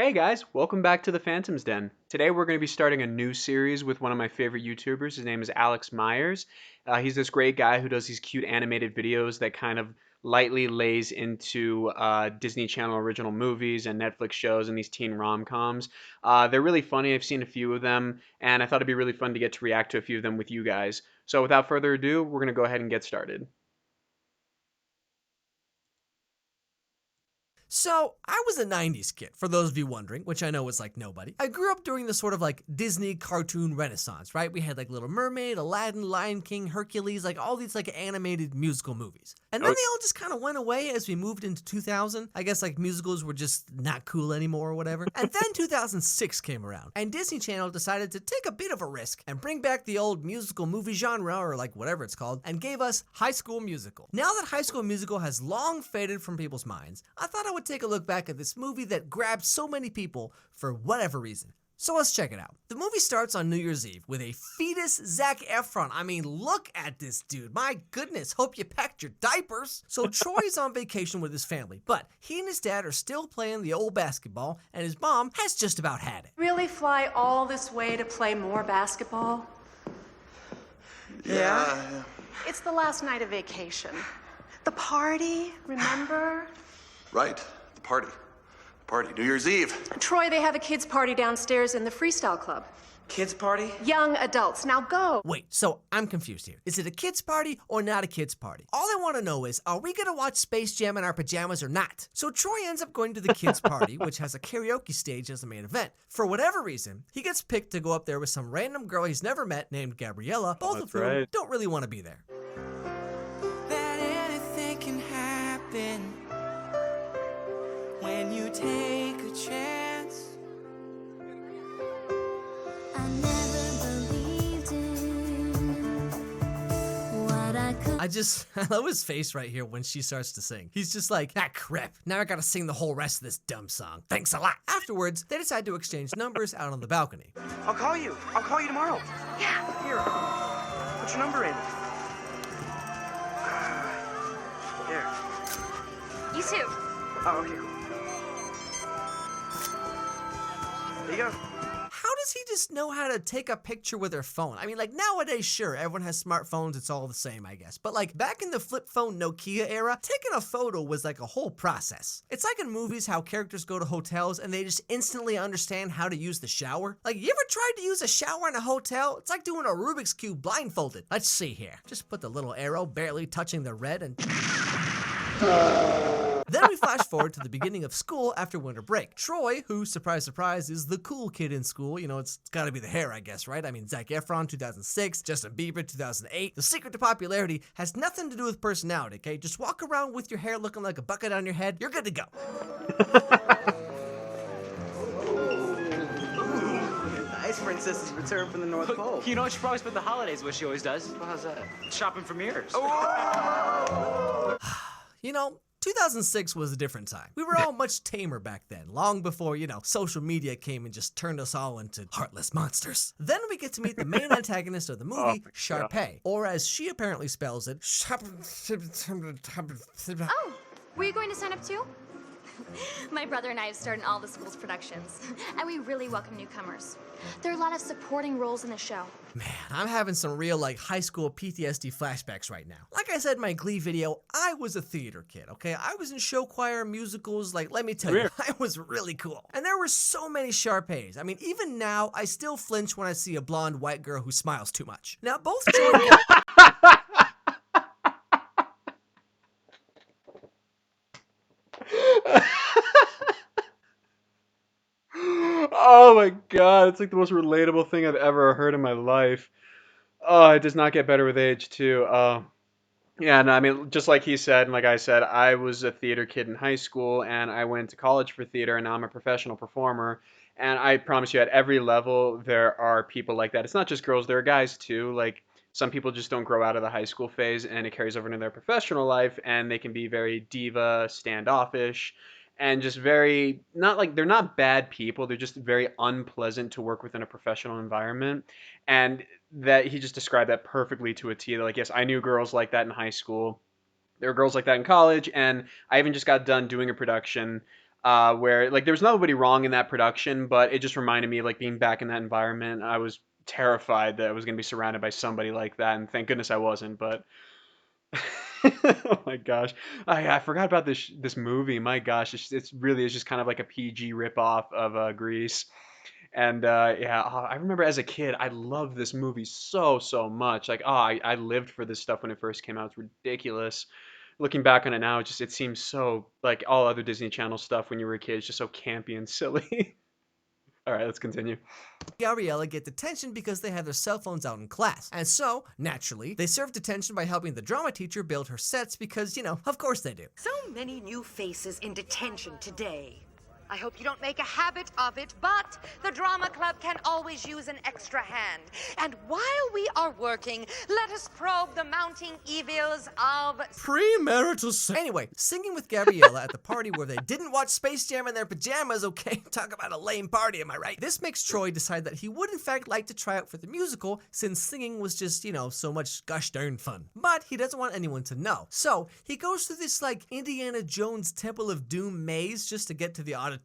Hey guys, welcome back to the Phantom's Den. Today we're going to be starting a new series with one of my favorite YouTubers. His name is Alex Myers. He's this great guy who does these cute animated videos that kind of lightly lays into Disney Channel original movies and Netflix shows and these teen rom-coms. They're really funny. I've seen a few of them, and I thought it'd be really fun to get to react to a few of them with you guys. So without further ado, we're going to go ahead and get started. So, I was a 90s kid, for those of you wondering, which I know is like nobody. I grew up during the sort of like Disney cartoon renaissance, right? We had like Little Mermaid, Aladdin, Lion King, Hercules, like all these like animated musical movies. And then Oh, they all just kind of went away as we moved into 2000. I guess like musicals were just not cool anymore or whatever. And then 2006 came around, and Disney Channel decided to take a bit of a risk and bring back the old musical movie genre, or like whatever it's called, and gave us High School Musical. Now that High School Musical has long faded from people's minds, I thought I would take a look back at this movie that grabbed so many people for whatever reason. So let's check it out. The movie starts on New Year's Eve with a fetus Zac Efron. I mean, look at this dude. My goodness, hope you packed your diapers. So Troy's on vacation with his family, but he and his dad are still playing the old basketball, and his mom has just about had it. Really fly all this way to play more basketball? Yeah. It's the last night of vacation. The party, remember? Right. The party. New Year's Eve. Troy, they have a kids' party downstairs in the Freestyle Club. Kids party? Young adults. Now go. Wait, so I'm confused here. Is it a kids party or not a kids party? All I want to know is, are we gonna watch Space Jam in our pajamas or not? So Troy ends up going to the kids party, which has a karaoke stage as the main event. For whatever reason, he gets picked to go up there with some random girl he's never met named Gabriella, both of that's whom right. don't really want to be there. That anything can happen when you take a chance. I never believed in what I could. I love his face right here when she starts to sing. He's just like, ah, crap. Now I gotta sing the whole rest of this dumb song. Thanks a lot. Afterwards, they decide to exchange numbers out on the balcony. I'll call you tomorrow. Yeah. Here. Put your number in. Here. You too. Oh, okay. There you go. How does he just know how to take a picture with her phone? I mean, like nowadays, sure, everyone has smartphones, it's all the same, I guess. But like back in the flip phone Nokia era, taking a photo was like a whole process. It's like in movies how characters go to hotels and they just instantly understand how to use the shower. Like, you ever tried to use a shower in a hotel? It's like doing a Rubik's Cube blindfolded. Let's see here. Just put the little arrow barely touching the red and... Then we flash forward to the beginning of school after winter break. Troy, who, surprise, surprise, is the cool kid in school. You know, it's gotta be the hair, I guess, right? I mean, Zac Efron, 2006, Justin Bieber, 2008. The secret to popularity has nothing to do with personality, okay? Just walk around with your hair looking like a bucket on your head. You're good to go. Nice princess's return from the North Pole. You know, she probably spent the holidays what she always does. Well, how's that? Shopping for Meyers. You know, 2006 was a different time. We were all much tamer back then, long before, social media came and just turned us all into heartless monsters. Then we get to meet the main antagonist of the movie, Sharpay, or as she apparently spells it, Oh, were you going to sign up too? My brother and I have starred in all the school's productions, and we really welcome newcomers. There are a lot of supporting roles in the show. Man, I'm having some real, high school PTSD flashbacks right now. Like I said in my Glee video, I was a theater kid, okay? I was in show choir, musicals, let me tell you, I was really cool. And there were so many Sharpays. I mean, even now, I still flinch when I see a blonde white girl who smiles too much. Now, both Joy Oh my god, it's like the most relatable thing I've ever heard in my life. Oh, it does not get better with age too. Yeah, no, I mean, just like he said, and like I said, I was a theater kid in high school, and I went to college for theater, and now I'm a professional performer. And I promise you, at every level, there are people like that. It's not just girls, there are guys too. Like, some people just don't grow out of the high school phase, and it carries over into their professional life, and they can be very diva, standoffish, and just very, not like, they're not bad people, they're just very unpleasant to work with in a professional environment. And that he just described that perfectly to a T. Like, yes, I knew girls like that in high school. There were girls like that in college, and I even just got done doing a production where like there was nobody wrong in that production, but it just reminded me of like being back in that environment. I was terrified that I was going to be surrounded by somebody like that, and thank goodness I wasn't. But oh my gosh, I forgot about this movie. My gosh, it's really is just kind of like a PG ripoff of Grease. And yeah, I remember as a kid, I loved this movie so much. Like, oh, I lived for this stuff when it first came out. It's ridiculous. Looking back on it now, it seems so like all other Disney Channel stuff when you were a kid. It's just so campy and silly. All right, let's continue. Gabriella get detention because they have their cell phones out in class. And so, naturally, they serve detention by helping the drama teacher build her sets because, you know, of course they do. So many new faces in detention today. I hope you don't make a habit of it, but the drama club can always use an extra hand. And while we are working, let us probe the mounting evils of Premarital sex. Anyway, singing with Gabriella at the party where they didn't watch Space Jam in their pajamas, okay? Talk about a lame party, am I right? This makes Troy decide that he would in fact like to try out for the musical since singing was just, you know, so much gosh darn fun. But he doesn't want anyone to know. So he goes through this like Indiana Jones Temple of Doom maze just to get to the auditorium.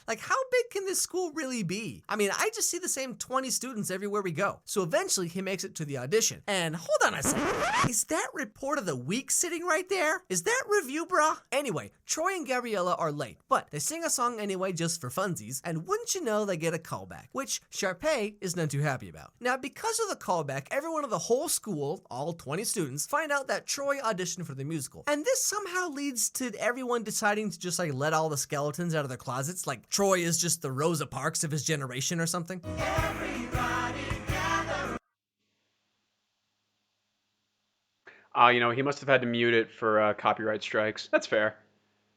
Like, how big can this school really be? I mean, I just see the same 20 students everywhere we go. So eventually he makes it to the audition. And hold on a second. Is that report of the week sitting right there? Is that review, brah? Anyway, Troy and Gabriella are late, but they sing a song anyway just for funsies. And wouldn't you know, they get a callback, which Sharpay is none too happy about. Now, because of the callback, everyone of the whole school, all 20 students, find out that Troy auditioned for the musical. And this somehow leads to everyone deciding to just like let all the skeletons out of their closets, like Troy is just the Rosa Parks of his generation or something. You know, he must have had to mute it for copyright strikes. That's fair.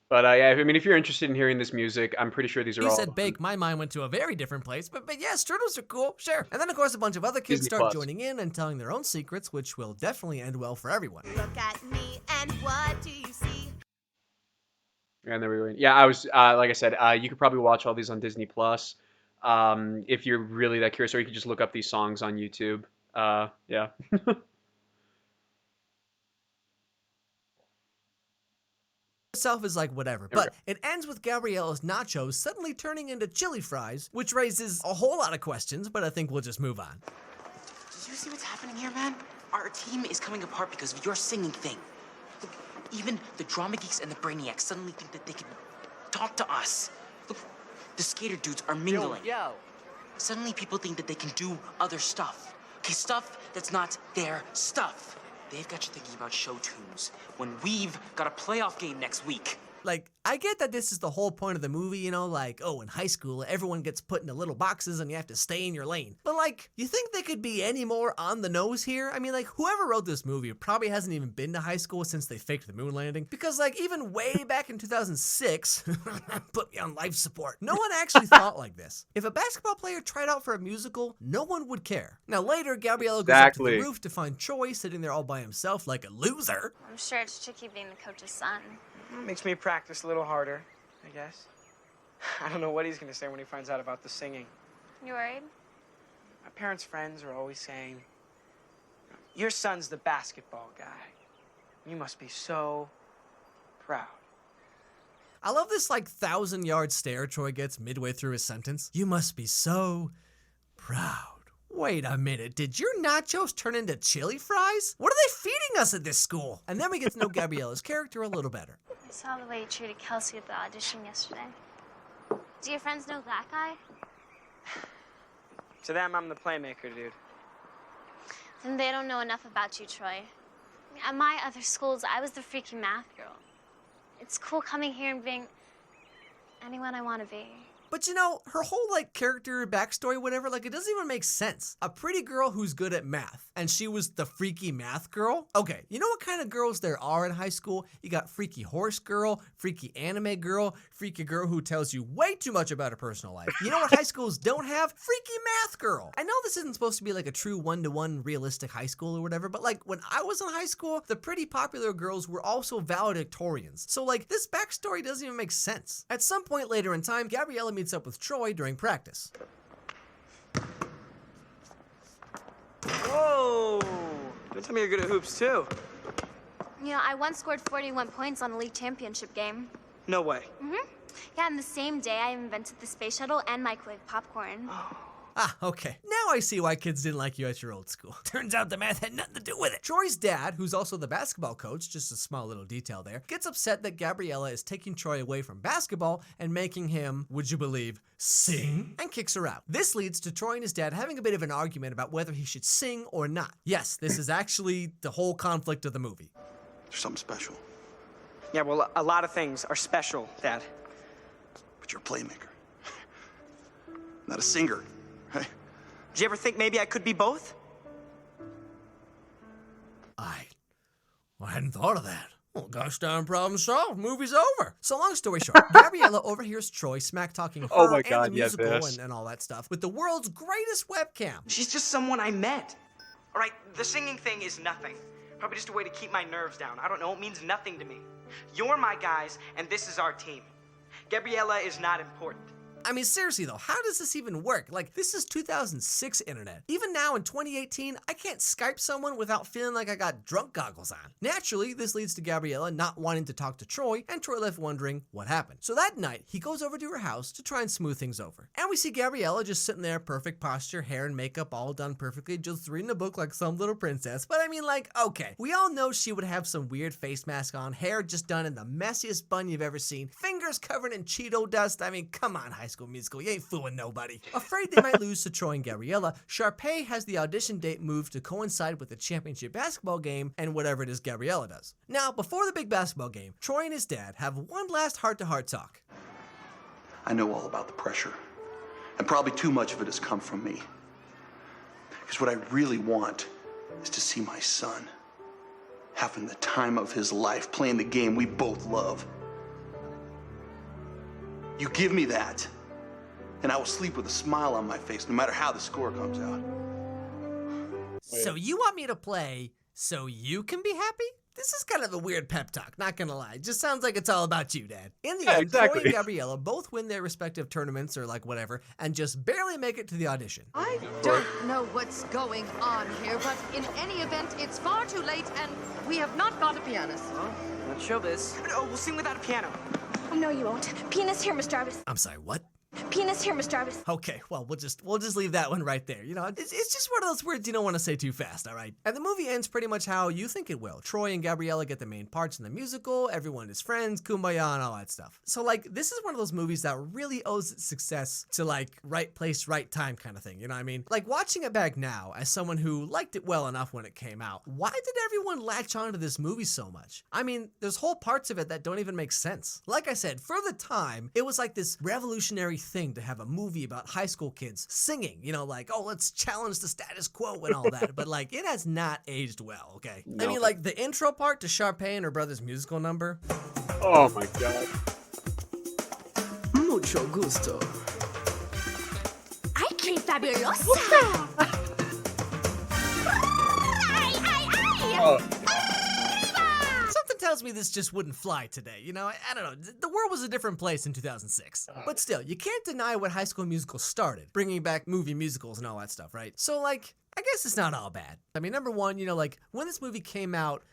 But yeah, I mean, if you're interested in hearing this music, I'm pretty sure these are He all. said bake, my mind went to a very different place, but yes, turtles are cool, sure. And then of course a bunch of other kids Disney start Plus. joining in and telling their own secrets, which will definitely end well for everyone. Look at me and what do you see? And there we go. Yeah, I was like I said, you could probably watch all these on Disney Plus if you're really that curious, or you could just look up these songs on YouTube. Yeah. Itself is like whatever, There we but it ends with Gabriella's nachos suddenly turning into chili fries, which raises a whole lot of questions, but I think we'll just move on. Did you see what's happening here, man? Our team is coming apart because of your singing thing. Look, even the drama geeks and the brainiacs suddenly think that they can talk to us. Look, the skater dudes are mingling. Yo. Suddenly people think that they can do other stuff. Okay, stuff that's not their stuff. They've got you thinking about show tunes when we've got a playoff game next week. Like, I get that this is the whole point of the movie, you know, like, oh, in high school, everyone gets put into little boxes and you have to stay in your lane. But like, you think they could be any more on the nose here? I mean, like, whoever wrote this movie probably hasn't even been to high school since they faked the moon landing. Because like, even way back in 2006, put me on life support, no one actually thought like this. If a basketball player tried out for a musical, no one would care. Now later, Gabriella goes up to Exactly. the roof to find Troy sitting there all by himself like a loser. I'm sure it's tricky being the coach's son. Makes me practice a little harder, I guess. I don't know what he's gonna say when he finds out about the singing. You worried? My parents' friends are always saying, your son's the basketball guy. You must be so proud. I love this like 1,000-yard stare Troy gets midway through his sentence. You must be so proud. Wait a minute, did your nachos turn into chili fries? What are they feeding us at this school? And then we get to know Gabriella's character a little better. I saw the way you treated Kelsey at the audition yesterday. Do your friends know that guy? To them, I'm the playmaker, dude. Then they don't know enough about you, Troy. At my other schools, I was the freaky math girl. It's cool coming here and being anyone I want to be. But you know, her whole like character backstory, whatever, like it doesn't even make sense. A pretty girl who's good at math, and she was the freaky math girl? Okay, you know what kind of girls there are in high school? You got freaky horse girl, freaky anime girl, freaky girl who tells you way too much about her personal life. You know what high schools don't have? Freaky math girl. I know this isn't supposed to be like a true one-to-one realistic high school or whatever, but like when I was in high school, the pretty popular girls were also valedictorians. So like this backstory doesn't even make sense. At some point later in time, Gabriella meets up with Troy during practice. Whoa! Don't tell me you're good at hoops too. Yeah, I once scored 41 points on a league championship game. No way. Yeah, and the same day I invented the space shuttle and microwave popcorn. Ah, okay. Now I see why kids didn't like you at your old school. Turns out the math had nothing to do with it. Troy's dad, who's also the basketball coach, just a small little detail there, gets upset that Gabriella is taking Troy away from basketball and making him, would you believe, sing? And kicks her out. This leads to Troy and his dad having a bit of an argument about whether he should sing or not. Yes, this is actually the whole conflict of the movie. There's something special. Yeah, well, a lot of things are special, Dad. But you're a playmaker. Not a singer, right? Did you ever think maybe I could be both? I hadn't thought of that. Well, gosh darn, problem solved. Movie's over. So long story short, Gabriella overhears Troy smack-talking her Oh my and God, the yeah, musical this. and all that stuff with the world's greatest webcam. She's just someone I met. All right, the singing thing is nothing. Probably just a way to keep my nerves down. I don't know, it means nothing to me. You're my guys, and this is our team. Gabriella is not important. I mean, seriously though, how does this even work? Like, this is 2006 internet. Even now in 2018, I can't Skype someone without feeling like I got drunk goggles on. Naturally, this leads to Gabriella not wanting to talk to Troy, and Troy left wondering what happened. So that night, he goes over to her house to try and smooth things over. And we see Gabriella just sitting there, perfect posture, hair and makeup all done perfectly, just reading a book like some little princess. But I mean, like, okay, we all know she would have some weird face mask on, hair just done in the messiest bun you've ever seen, fingers covered in Cheeto dust. I mean, come on, High School Musical, you ain't fooling nobody. Afraid they might lose to Troy and Gabriella, Sharpay has the audition date moved to coincide with the championship basketball game and whatever it is Gabriella does. Now, before the big basketball game, Troy and his dad have one last heart-to-heart talk. I know all about the pressure, and probably too much of it has come from me. Because what I really want is to see my son having the time of his life, playing the game we both love. You give me that, and I will sleep with a smile on my face no matter how the score comes out. So you want me to play so you can be happy? This is kind of a weird pep talk, not gonna lie. Just sounds like it's all about you, Dad. In the end, exactly. Troy and Gabriella both win their respective tournaments or like whatever, and just barely make it to the audition. I don't know what's going on here, but in any event, it's far too late, and we have not got a pianist. Let's show this. Oh, we'll sing without a piano. Oh, no, you won't. Pianist here, Mr. Jarvis. I'm sorry, what? Pianist here, Mr. Jarvis. Okay, well, we'll just leave that one right there. You know, it's just one of those words you don't want to say too fast, all right? And the movie ends pretty much how you think it will. Troy and Gabriella get the main parts in the musical, everyone is friends, kumbaya, and all that stuff. So, like, this is one of those movies that really owes its success to, like, right place, right time kind of thing, you know what I mean? Like, watching it back now, as someone who liked it well enough when it came out, why did everyone latch on to this movie so much? I mean, there's whole parts of it that don't even make sense. Like I said, for the time, it was like this revolutionary thing to have a movie about high school kids singing, you know, like, oh, let's challenge the status quo and all that, but like, it has not aged well, okay? No. I mean, like, the intro part to Sharpay and her brother's musical number. Oh my God. Mucho gusto. ¡Ay, qué fabulosa! ¡Ay, ay, ay! Oh. Something tells me this just wouldn't fly today, you know? I don't know. The world was a different place in 2006. But still, you can't deny what High School Musical started, bringing back movie musicals and all that stuff, right? So, like, I guess it's not all bad. I mean, number one, you know, like, when this movie came out,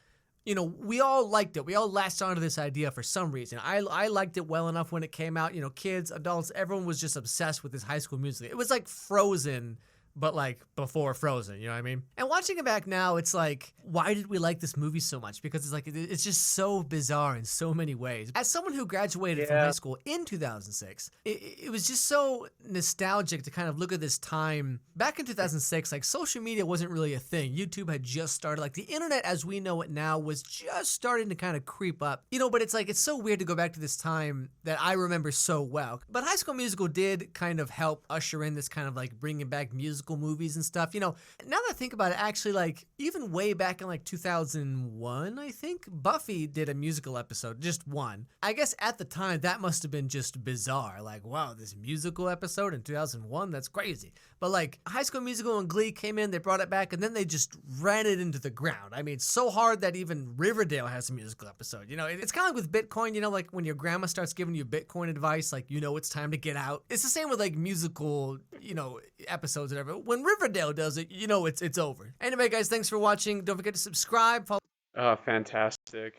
you know, we all liked it. We all latched onto this idea for some reason. I liked it well enough when it came out. You know, kids, adults, everyone was just obsessed with this High School Musical. It was like Frozen, but like before Frozen, you know what I mean? And watching it back now, it's like, why did we like this movie so much? Because it's like, it's just so bizarre in so many ways. As someone who graduated from high school in 2006, it was just so nostalgic to kind of look at this time. Back in 2006, like social media wasn't really a thing. YouTube had just started. Like the internet as we know it now was just starting to kind of creep up. You know, but it's like, it's so weird to go back to this time that I remember so well. But High School Musical did kind of help usher in this kind of like bringing back musical movies and stuff. You know, now that I think about it, actually, like even way back in like 2001, I think Buffy did a musical episode, just one. I guess at the time that must have been just bizarre. Like, wow, this musical episode in 2001, that's crazy. But like High School Musical and Glee came in, they brought it back, and then they just ran it into the ground. I mean, so hard that even Riverdale has a musical episode. You know, it's kind of like with Bitcoin, you know, like when your grandma starts giving you Bitcoin advice, like, you know, it's time to get out. It's the same with like musical, you know, episodes and everything. When Riverdale does it, you know, it's over. Anyway, guys, thanks for watching. Don't forget to subscribe, follow. Oh, fantastic.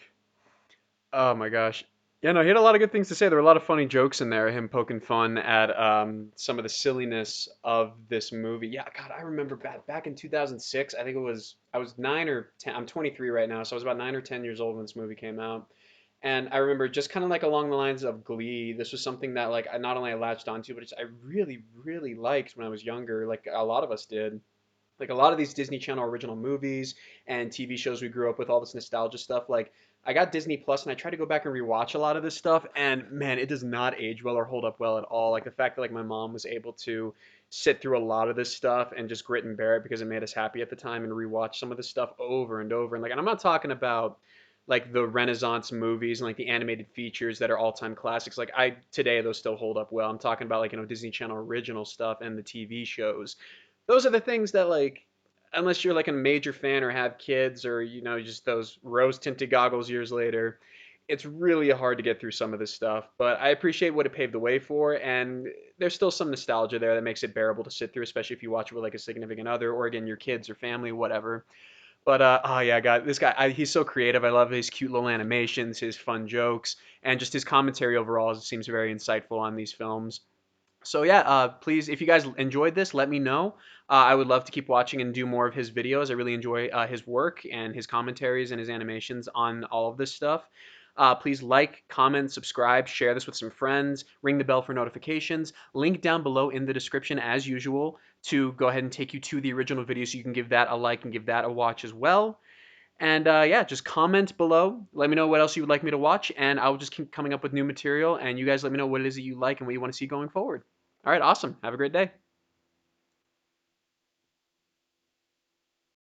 Oh my gosh. Yeah, no, he had a lot of good things to say. There were a lot of funny jokes in there, him poking fun at some of the silliness of this movie. Yeah, God, I remember back in 2006, I think I was 9 or 10. I'm 23 right now, so I was about 9 or 10 years old when this movie came out. And I remember just kind of like along the lines of Glee, this was something that like I not only I latched onto, but I really, really liked when I was younger, like a lot of us did. Like a lot of these Disney Channel original movies and TV shows we grew up with, all this nostalgia stuff. Like I got Disney Plus and I tried to go back and rewatch a lot of this stuff, and man, it does not age well or hold up well at all. Like the fact that like my mom was able to sit through a lot of this stuff and just grit and bear it because it made us happy at the time and rewatch some of this stuff over and over. And like, and I'm not talking about like the Renaissance movies and like the animated features that are all-time classics. Like I today those still hold up well. I'm talking about like, you know, Disney Channel original stuff and the TV shows. Those are the things that like unless you're like a major fan or have kids or you know just those rose tinted goggles years later, it's really hard to get through some of this stuff. But I appreciate what it paved the way for, and there's still some nostalgia there that makes it bearable to sit through, especially if you watch it with like a significant other or again your kids or family, whatever. But oh yeah, God, this guy, he's so creative. I love his cute little animations, his fun jokes, and just his commentary overall seems very insightful on these films. So yeah, please, if you guys enjoyed this, let me know. I would love to keep watching and do more of his videos. I really enjoy his work and his commentaries and his animations on all of this stuff. Please like, comment, subscribe, share this with some friends, ring the bell for notifications. Link down below in the description as usual to go ahead and take you to the original video so you can give that a like and give that a watch as well. And yeah, just comment below. Let me know what else you would like me to watch, and I'll just keep coming up with new material. And you guys let me know what it is that you like and what you want to see going forward. All right, awesome. Have a great day.